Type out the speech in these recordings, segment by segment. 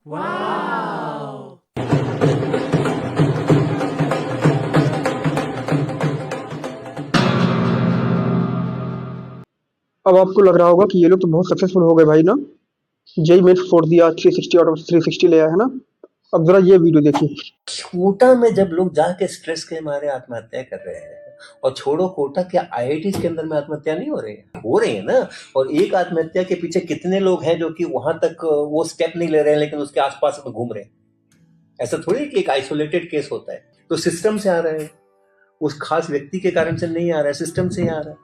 अब आपको लग रहा होगा कि ये लोग तो बहुत सक्सेसफुल हो गए भाई ना। जेई मेंस फोड़ दिया, 360 आउट ऑफ 360 ले आया है ना। अब जरा ये वीडियो देखिए। कोटा में जब लोग जाके स्ट्रेस के मारे आत्महत्या कर रहे हैं, और छोड़ो कोटा, क्या आईआईटी के अंदर में आत्महत्या नहीं हो रही है ना। और एक आत्महत्या के पीछे कितने लोग हैं जो कि वहां तक वो स्टेप नहीं ले रहे हैं, लेकिन उसके आसपास में घूम रहे हैं। ऐसा थोड़ी कि एक आइसोलेटेड केस होता है। तो सिस्टम से आ रहे हैं, उस खास व्यक्ति के कारण से नहीं आ रहा है, सिस्टम से ही आ रहा है।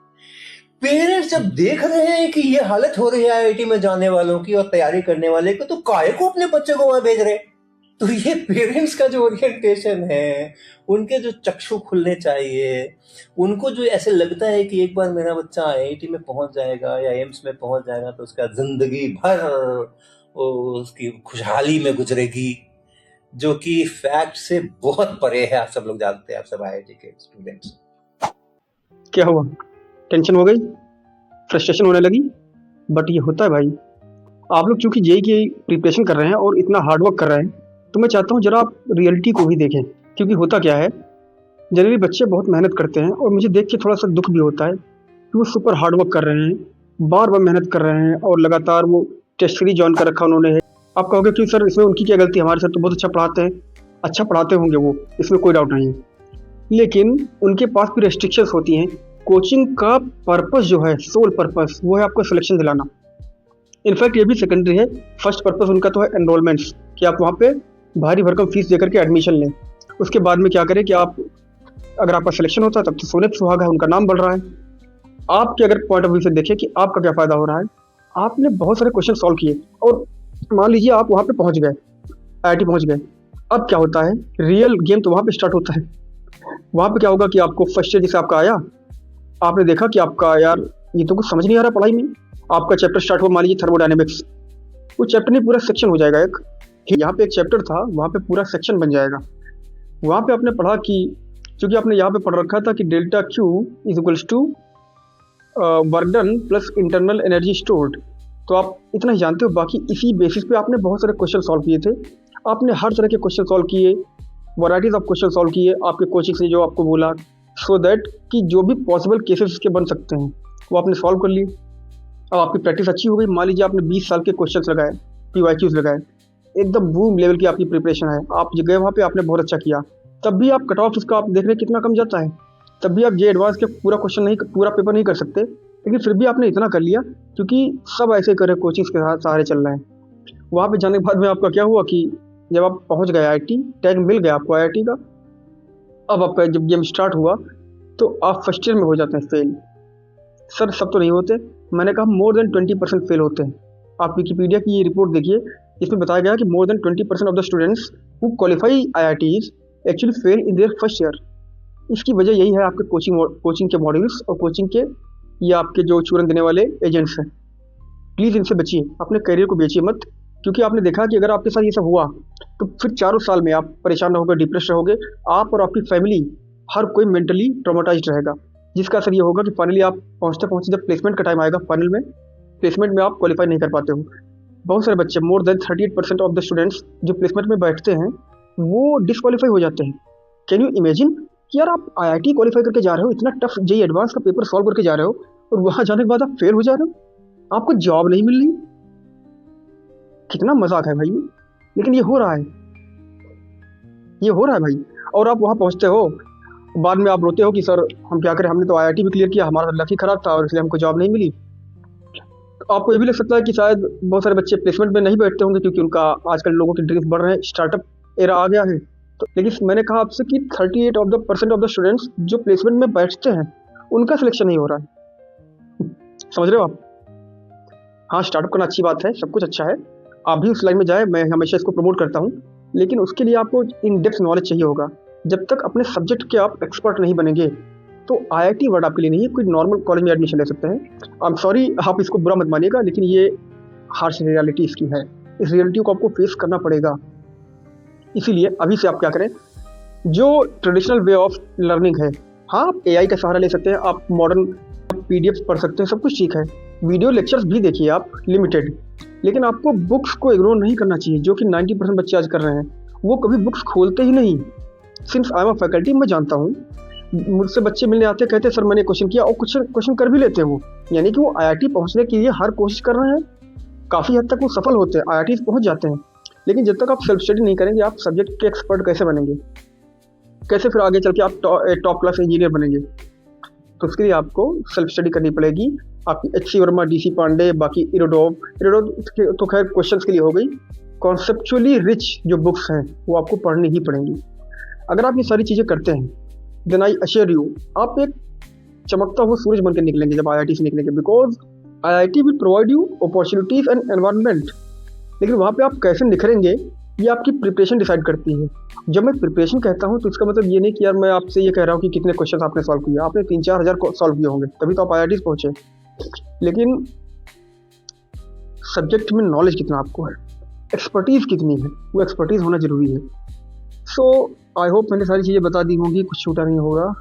पेरेंट्स जब देख रहे हैं कि ये हालत हो रही है आईआईटी में जाने वालों की और तैयारी करने वाले को, तो काहे को अपने बच्चे को वहां भेज रहे हैं। तो ये पेरेंट्स का जो ओरिएंटेशन है, उनके जो चक्षु खुलने चाहिए, उनको जो ऐसे लगता है कि एक बार मेरा बच्चा आईआईटी में पहुंच जाएगा या एम्स में पहुंच जाएगा तो उसका जिंदगी भर उसकी खुशहाली में गुजरेगी, जो कि फैक्ट से बहुत परे है। आप सब लोग जानते हैं, आप सब आईआईटी के स्टूडेंट्स। क्या हुआ, टेंशन हो गई, फ्रस्ट्रेशन होने लगी? बट ये होता है भाई। आप लोग चूंकि जेई की प्रिपरेशन कर रहे हैं और इतना हार्डवर्क कर रहे हैं, तो मैं चाहता हूँ जरा आप रियलिटी को भी देखें। क्योंकि होता क्या है, जनरली बच्चे बहुत मेहनत करते हैं और मुझे देख के थोड़ा सा दुख भी होता है कि वो सुपर हार्डवर्क कर रहे हैं, बार बार मेहनत कर रहे हैं और लगातार वो टेस्ट सीरीज ज्वाइन कर रखा उन्होंने है। आप कहोगे कि सर इसमें उनकी क्या गलती है, हमारे सर तो बहुत अच्छा पढ़ाते हैं। अच्छा पढ़ाते होंगे वो, इसमें कोई डाउट नहीं है, लेकिन उनके पास भी रेस्ट्रिक्शंस होती हैं। कोचिंग का पर्पस जो है, सोल पर्पस, वो है आपको सिलेक्शन दिलाना। इनफैक्ट ये भी सेकेंडरी है। फर्स्ट पर्पस उनका तो है एनरोलमेंट्स, कि आप वहाँ पे भारी भरकम फीस देकर के एडमिशन लें। उसके बाद में क्या करें कि आप, अगर आपका सिलेक्शन होता है तब तो सोने पे सुहागा है, उनका नाम बढ़ रहा है। आपके अगर पॉइंट ऑफ व्यू से देखें कि आपका क्या फ़ायदा हो रहा है, आपने बहुत सारे क्वेश्चन सॉल्व किए और मान लीजिए आप वहाँ पे पहुँच गए, आईआईटी पहुँच गए। अब क्या होता है, रियल गेम तो वहाँ पे स्टार्ट होता है। वहाँ पे क्या होगा कि आपको फर्स्ट ईयर जैसे आपका आया, आपने देखा कि आपका यार ये तो कुछ समझ नहीं आ रहा पढ़ाई में। आपका चैप्टर स्टार्ट हुआ मान लीजिए थर्मोडायनेमिक्स, वो चैप्टर नहीं पूरा सेक्शन हो जाएगा एक। यहाँ पे एक चैप्टर था, वहाँ पे पूरा सेक्शन बन जाएगा। वहाँ पे आपने पढ़ा कि, चूँकि आपने यहाँ पे पढ़ रखा था कि delta Q is equals to work done plus internal energy stored, तो आप इतना ही जानते हो। बाकी इसी बेसिस पे आपने बहुत सारे क्वेश्चन सॉल्व किए थे। आपने हर तरह के क्वेश्चन सॉल्व किए, वैराइटीज ऑफ क्वेश्चन सॉल्व किए आपके कोचिंग से जो आपको बोला, सो दैट कि जो भी पॉसिबल केसेस इसके बन सकते हैं वो आपने सॉल्व कर लिए। अब आपकी प्रैक्टिस अच्छी हो गई। मान लीजिए आपने 20 साल के क्वेश्चन लगाए, PYQs लगाए, एकदम बूम लेवल की आपकी प्रिपरेशन है। आप गए वहाँ पे, आपने बहुत अच्छा किया, तब भी आप कट ऑफ उसका आप देख रहे हैं कितना कम जाता है। तब भी आप जे एडवांस के पूरा क्वेश्चन नहीं, पूरा पेपर नहीं कर सकते, लेकिन फिर भी आपने इतना कर लिया क्योंकि सब ऐसे करे, कोचिंग्स के सहारे चल रहे हैं। वहाँ पे जाने के बाद में आपका क्या हुआ कि जब आप पहुँच गए IIT, टैग मिल गया आपको IIT का। अब आपका जब गेम स्टार्ट हुआ तो आप फर्स्ट ईयर में हो जाते हैं फेल। सर सब तो नहीं होते, मैंने कहा मोर देन 20% फेल होते हैं। आप विकिपीडिया की ये रिपोर्ट देखिए, इसमें बताया गया कि more than 20% of the students who qualify IITs actually fail in their first year. इसकी वजह यही है आपके कोचिंग के मॉड्यूल्स और कोचिंग के ये आपके जो चूरन देने वाले एजेंट्स हैं। प्लीज़ इनसे बचिए, अपने करियर को बेचिए मत, क्योंकि आपने देखा कि अगर आपके साथ ये सब हुआ तो फिर 4 साल में आप परेशान रहोगे, डिप्रेस रहोगे, आप और आपकी फैमिली, हर कोई मेंटली ट्रॉमेटाइज्ड रहेगा, जिसका असर ये होगा कि फाइनली आप पहुँचते पहुँचते जब प्लेसमेंट का टाइम आएगा, फाइनल में प्लेसमेंट में आप क्वालिफाई नहीं कर पाते हो। बहुत सारे बच्चे, more than 38% of the students जो प्लेसमेंट में बैठते हैं वो डिसक्वालीफाई हो जाते हैं। कैन यू इमेजिन कि यार आप IIT क्वालिफाई करके जा रहे हो, इतना टफ जेई एडवांस का पेपर सॉल्व करके जा रहे हो, और वहाँ जाने के बाद आप फेल हो जा रहे हो, आपको जॉब नहीं मिल रही। कितना मजाक है भाई, लेकिन ये हो रहा है, ये हो रहा है भाई। और आप वहाँ पहुँचते हो, बाद में आप रोते हो कि सर हम क्या करें, हमने तो IIT भी क्लियर किया, हमारा लक ही खराब था और इसलिए हमको जॉब नहीं मिली। तो आपको ये भी लग सकता है कि शायद बहुत सारे बच्चे प्लेसमेंट में नहीं बैठते होंगे क्योंकि उनका आजकल लोगों के ड्रीम्स बढ़ रहे हैं, स्टार्टअप एरा आ गया है। तो लेकिन मैंने कहा आपसे कि 38% ऑफ द स्टूडेंट्स जो प्लेसमेंट में बैठते हैं उनका सिलेक्शन नहीं हो रहा है। समझ रहे हो आप? हाँ, स्टार्टअप करना अच्छी बात है, सब कुछ अच्छा है, आप भी उस लाइन में जाए, मैं हमेशा इसको प्रमोट करता हूँ, लेकिन उसके लिए आपको इन डेप्थ नॉलेज चाहिए होगा। जब तक अपने सब्जेक्ट के आप एक्सपर्ट नहीं बनेंगे तो IIT वर्ड आपके लिए नहीं है। कोई नॉर्मल कॉलेज में एडमिशन ले सकते हैं। आई एम सॉरी, आप इसको बुरा मत मानिएगा, लेकिन ये हार्श रियलिटी इसकी है। इस रियलिटी को आपको फेस करना पड़ेगा। इसीलिए अभी से आप क्या करें, जो ट्रेडिशनल वे ऑफ लर्निंग है, हाँ आप AI का सहारा ले सकते हैं, आप मॉडर्न PDF पढ़ सकते हैं, सब कुछ ठीक है। वीडियो लेक्चर्स भी देखिए आप लिमिटेड, लेकिन आपको बुक्स को इग्नोर नहीं करना चाहिए, जो कि 90% बच्चे आज कर रहे हैं। वो कभी बुक्स खोलते ही नहीं। Since I am a faculty, मैं जानता हूँ, मुझसे बच्चे मिलने आते कहते सर मैंने क्वेश्चन किया, और कुछ क्वेश्चन कर भी लेते हैं वो, यानी कि वो आईआईटी पहुंचने के लिए हर कोशिश कर रहे हैं, काफ़ी हद तक वो सफल होते हैं, आईआईटी पहुंच जाते हैं। लेकिन जब तक आप सेल्फ स्टडी नहीं करेंगे, आप सब्जेक्ट के एक्सपर्ट कैसे बनेंगे, कैसे फिर आगे चल के आप टॉप क्लास इंजीनियर बनेंगे? तो उसके लिए आपको सेल्फ स्टडी करनी पड़ेगी। आपकी एच.सी. वर्मा, डी.सी. पांडे, बाकी इरोडोव तो खैर क्वेश्चंस के लिए हो गई। कॉन्सेप्चुअली रिच जो बुक्स हैं वो आपको पढ़नी ही पड़ेंगी। अगर आप ये सारी चीज़ें करते हैं, देन आई अश्योर यू, आप एक चमकता हुआ सूरज बन के निकलेंगे जब आईआईटी से निकलेंगे। Because IIT will provide you opportunities and environment, लेकिन वहाँ पे आप कैसे निखरेंगे ये आपकी प्रिपरेशन डिसाइड करती है। जब मैं प्रिपरेशन कहता हूँ तो इसका मतलब ये नहीं कि यार मैं आपसे ये कह रहा हूँ कि कितने क्वेश्चन आपने सॉल्व किए। आपने 3-4 हज़ार सॉल्व किए होंगे, तभी तो आप आईआईटी पहुँचे। लेकिन सब्जेक्ट में नॉलेज कितना आपको है, एक्सपर्टीज़ कितनी है, वो एक्सपर्टीज़ होना ज़रूरी है। सो आई होप मैंने सारी चीज़ें बता दी होंगी, कुछ छूटा नहीं होगा।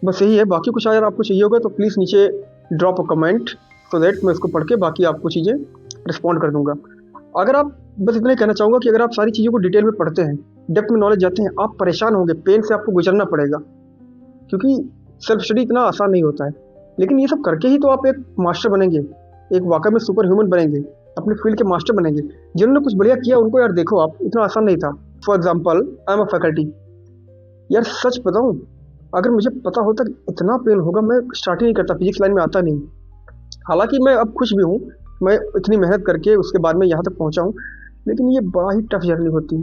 बस यही है। बाकी कुछ अगर आपको चाहिए होगा तो प्लीज़ नीचे drop a comment, so that मैं इसको पढ़ के बाकी आपको चीज़ें रिस्पॉन्ड कर दूंगा। अगर आप, बस इतना ही कहना चाहूँगा कि अगर आप सारी चीज़ों को डिटेल में पढ़ते हैं, डेप्थ में नॉलेज जाते हैं, आप परेशान होंगे, पेन से आपको गुजरना पड़ेगा, क्योंकि सेल्फ स्टडी इतना आसान नहीं होता है। लेकिन ये सब करके ही तो आप एक मास्टर बनेंगे, एक वाकई में सुपर ह्यूमन बनेंगे, अपने फील्ड के मास्टर बनेंगे। जिन्होंने कुछ बढ़िया किया उनको यार देखो आप, इतना आसान नहीं था। For example I am a faculty, यार सच बताऊँ, अगर मुझे पता होता कि इतना पेन होगा, मैं स्टार्ट ही नहीं करता, फिजिक्स लाइन में आता नहीं। हालांकि मैं अब खुश भी हूँ, मैं इतनी मेहनत करके उसके बाद में यहाँ तक पहुँचा हूँ, लेकिन ये बड़ा ही टफ जर्नी होती है।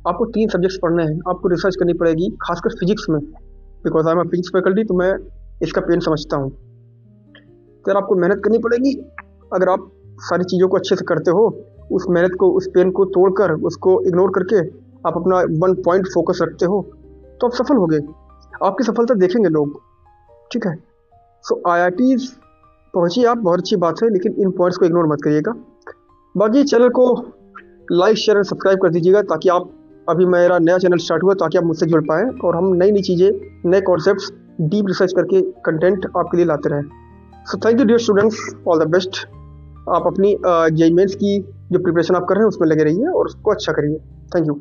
आपको 3 सब्जेक्ट्स पढ़ने हैं, आपको रिसर्च करनी पड़ेगी, खासकर फिजिक्स में, because I am a physics faculty, तो मैं इसका पेन समझता हूँ। तो यार आपको मेहनत करनी पड़ेगी। अगर आप सारी चीज़ों को अच्छे से करते हो, उस मेहनत को, उस पेन को तोड़कर, उसको इग्नोर करके आप अपना 1 पॉइंट फोकस रखते हो, तो आप सफल हो गए। आपकी सफलता देखेंगे लोग, ठीक है। सो आईआईटीज़ पहुँचिए आप, बहुत अच्छी बात है, लेकिन इन पॉइंट्स को इग्नोर मत करिएगा। बाकी चैनल को लाइक, शेयर एंड सब्सक्राइब कर दीजिएगा, ताकि आप, अभी मेरा नया चैनल स्टार्ट हुआ, ताकि आप मुझसे जुड़ पाएँ और हम नई नई चीज़ें, नए कॉन्सेप्ट्स, डीप रिसर्च करके कंटेंट आपके लिए लाते रहें। So thank you dear students, all the best. आप अपनी जेईई मेंस की जो प्रिपरेशन आप कर रहे हैं उसमें लगे रहिए और उसको अच्छा करिए। Thank you.